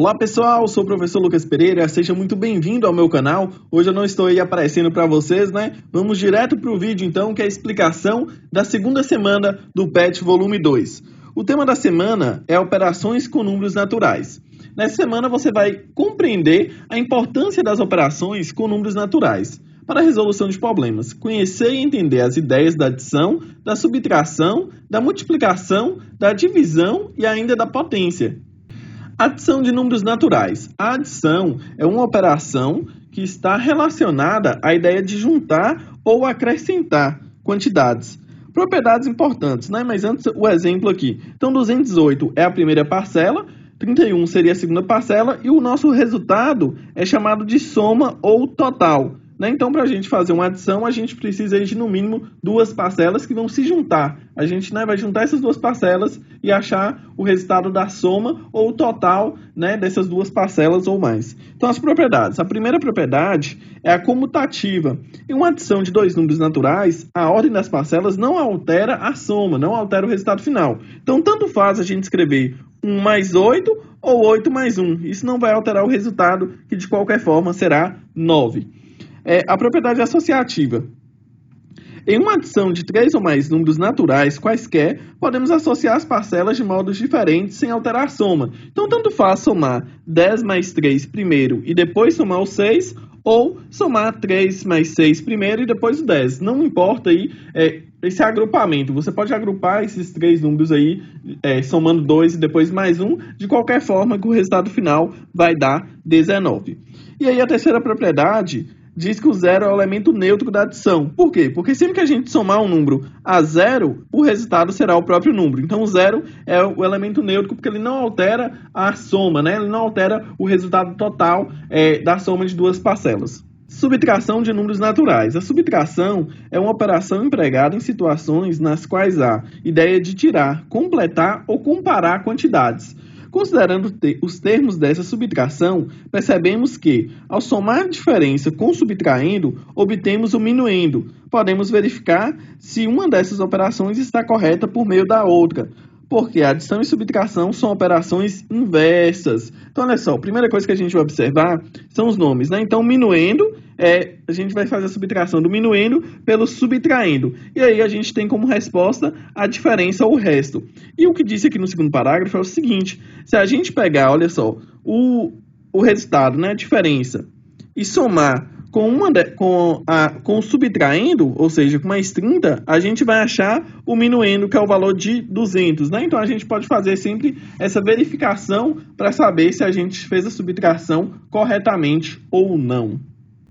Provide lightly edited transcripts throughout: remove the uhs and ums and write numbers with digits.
Olá pessoal, sou o professor Lucas Pereira, seja muito bem-vindo ao meu canal. Hoje eu não estou aí aparecendo para vocês, né? Vamos direto para o vídeo então, que é a explicação da segunda semana do PET volume 2. O tema da semana é operações com números naturais. Nessa semana você vai compreender a importância das operações com números naturais para a resolução de problemas, conhecer e entender as ideias da adição, da subtração, da multiplicação, da divisão e ainda da potência. Adição de números naturais. A adição é uma operação que está relacionada à ideia de juntar ou acrescentar quantidades. Propriedades importantes, né? Mas antes o exemplo aqui. Então, 208 é a primeira parcela, 31 seria a segunda parcela e o nosso resultado é chamado de soma ou total. Então, para a gente fazer uma adição, a gente precisa de, no mínimo, duas parcelas que vão se juntar. A gente vai juntar essas duas parcelas e achar o resultado da soma ou o total dessas duas parcelas ou mais. Então, as propriedades. A primeira propriedade é a comutativa. Em uma adição de dois números naturais, a ordem das parcelas não altera a soma, não altera o resultado final. Então, tanto faz a gente escrever 1 mais 8 ou 8 mais 1. Isso não vai alterar o resultado, que de qualquer forma será 9. A propriedade associativa. Em uma adição de 3 ou mais números naturais quaisquer, podemos associar as parcelas de modos diferentes sem alterar a soma. Então, tanto faz somar 10 mais 3 primeiro e depois somar o 6, ou somar 3 mais 6 primeiro e depois o 10. Não importa aí esse agrupamento. Você pode agrupar esses três números aí, somando 2 e depois mais 1, de qualquer forma que o resultado final vai dar 19. E aí a terceira propriedade diz que o zero é o elemento neutro da adição. Por quê? Porque sempre que a gente somar um número a zero, o resultado será o próprio número. Então, o zero é o elemento neutro porque ele não altera a soma, Ele não altera o resultado total da soma de duas parcelas. Subtração de números naturais. A subtração é uma operação empregada em situações nas quais há ideia de tirar, completar ou comparar quantidades. Considerando os termos dessa subtração, percebemos que, ao somar a diferença com subtraindo, obtemos o minuendo. Podemos verificar se uma dessas operações está correta por meio da outra, porque adição e subtração são operações inversas. Então, olha só, a primeira coisa que a gente vai observar são os nomes, Então, minuendo, a gente vai fazer a subtração do minuendo pelo subtraindo. E aí a gente tem como resposta a diferença ou o resto. E o que disse aqui no segundo parágrafo é o seguinte: se a gente pegar, olha só, o resultado, a diferença, e somar com o subtraindo, ou seja, com mais 30, a gente vai achar o minuendo, que é o valor de 200, Então, a gente pode fazer sempre essa verificação para saber se a gente fez a subtração corretamente ou não.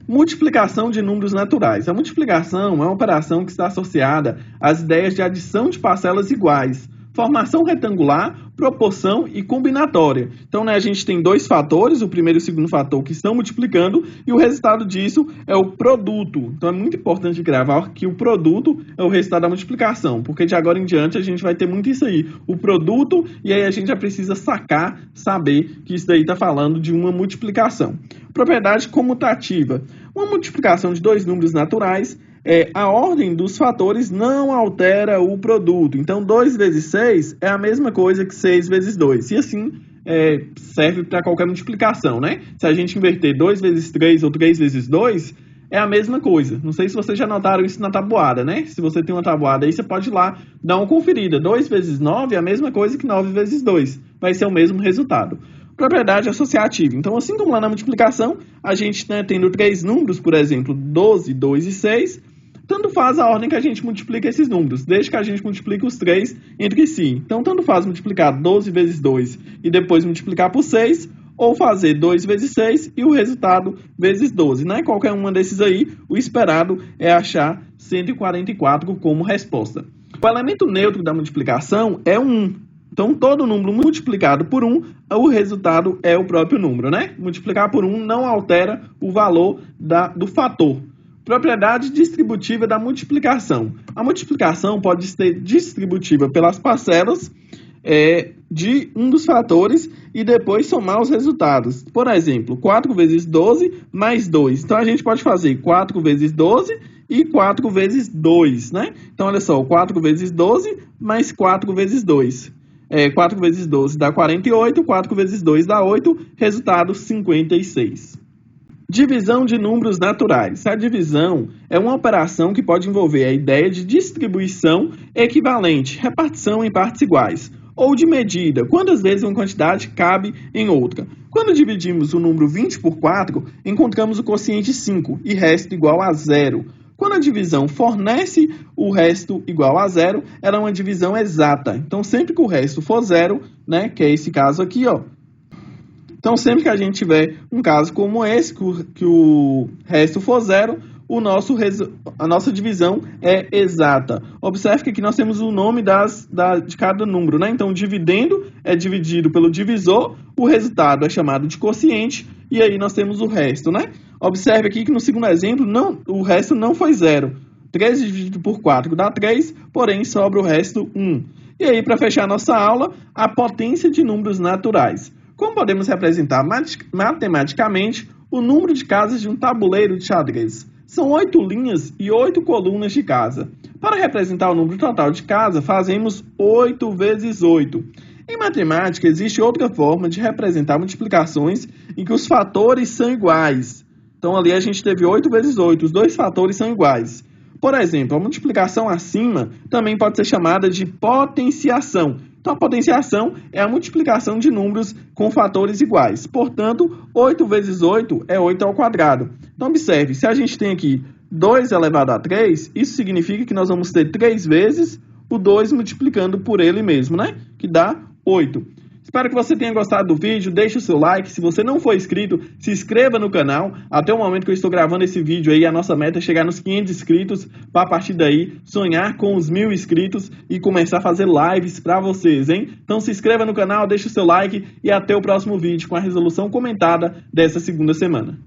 Multiplicação de números naturais. A multiplicação é uma operação que está associada às ideias de adição de parcelas iguais, formação retangular, proporção e combinatória. Então, a gente tem dois fatores, o primeiro e o segundo fator, que estão multiplicando, e o resultado disso é o produto. Então, é muito importante gravar que o produto é o resultado da multiplicação, porque de agora em diante a gente vai ter muito isso aí, o produto, e aí a gente já precisa saber que isso daí está falando de uma multiplicação. Propriedade comutativa. Uma multiplicação de dois números naturais, a ordem dos fatores não altera o produto. Então, 2 vezes 6 é a mesma coisa que 6 vezes 2. E assim serve para qualquer multiplicação, Se a gente inverter 2 vezes 3 ou 3 vezes 2, é a mesma coisa. Não sei se vocês já notaram isso na tabuada, Se você tem uma tabuada aí, você pode ir lá dar uma conferida. 2 vezes 9 é a mesma coisa que 9 vezes 2. Vai ser o mesmo resultado. Propriedade associativa. Então, assim como lá na multiplicação, a gente tendo três números, por exemplo, 12, 2 e 6, tanto faz a ordem que a gente multiplica esses números, desde que a gente multiplique os três entre si. Então, tanto faz multiplicar 12 vezes 2 e depois multiplicar por 6, ou fazer 2 vezes 6 e o resultado vezes 12. Qualquer uma desses aí, o esperado é achar 144 como resposta. O elemento neutro da multiplicação é 1. Então, todo número multiplicado por 1, o resultado é o próprio número, Multiplicar por 1 não altera o valor do fator. Propriedade distributiva da multiplicação. A multiplicação pode ser distributiva pelas parcelas de um dos fatores e depois somar os resultados. Por exemplo, 4 vezes 12 mais 2. Então, a gente pode fazer 4 vezes 12 e 4 vezes 2, Então, olha só, 4 vezes 12 mais 4 vezes 2. 4 vezes 12 dá 48, 4 vezes 2 dá 8, resultado 56. Divisão de números naturais. A divisão é uma operação que pode envolver a ideia de distribuição equivalente, repartição em partes iguais, ou de medida, quantas vezes uma quantidade cabe em outra. Quando dividimos o número 20 por 4, encontramos o quociente 5 e resto igual a 0. Quando a divisão fornece o resto igual a 0, ela é uma divisão exata. Então, sempre que o resto for 0, né, que é esse caso aqui, ó. Então, sempre que a gente tiver um caso como esse, que o resto for 0, a nossa divisão é exata. Observe que aqui nós temos o nome de cada número, né? Então, dividendo é dividido pelo divisor, o resultado é chamado de quociente, e aí nós temos o resto, né? Observe aqui que no segundo exemplo, o resto não foi 0. 3 dividido por 4 dá 3, porém sobra o resto 1. E aí, para fechar a nossa aula, a potência de números naturais. Como podemos representar matematicamente o número de casas de um tabuleiro de xadrez? São 8 linhas e 8 colunas de casa. Para representar o número total de casa, fazemos 8 vezes 8. Em matemática, existe outra forma de representar multiplicações em que os fatores são iguais. Então, ali a gente teve 8 vezes 8, os dois fatores são iguais. Por exemplo, a multiplicação acima também pode ser chamada de potenciação. Então, a potenciação é a multiplicação de números com fatores iguais. Portanto, 8 vezes 8 é 8 ao quadrado. Então, observe, se a gente tem aqui 2 elevado a 3, isso significa que nós vamos ter 3 vezes o 2 multiplicando por ele mesmo, né? Que dá 8. Espero que você tenha gostado do vídeo, deixe o seu like, se você não for inscrito, se inscreva no canal. Até o momento que eu estou gravando esse vídeo aí, a nossa meta é chegar nos 500 inscritos, para a partir daí sonhar com os 1000 inscritos e começar a fazer lives para vocês, hein? Então se inscreva no canal, deixe o seu like e até o próximo vídeo com a resolução comentada dessa segunda semana.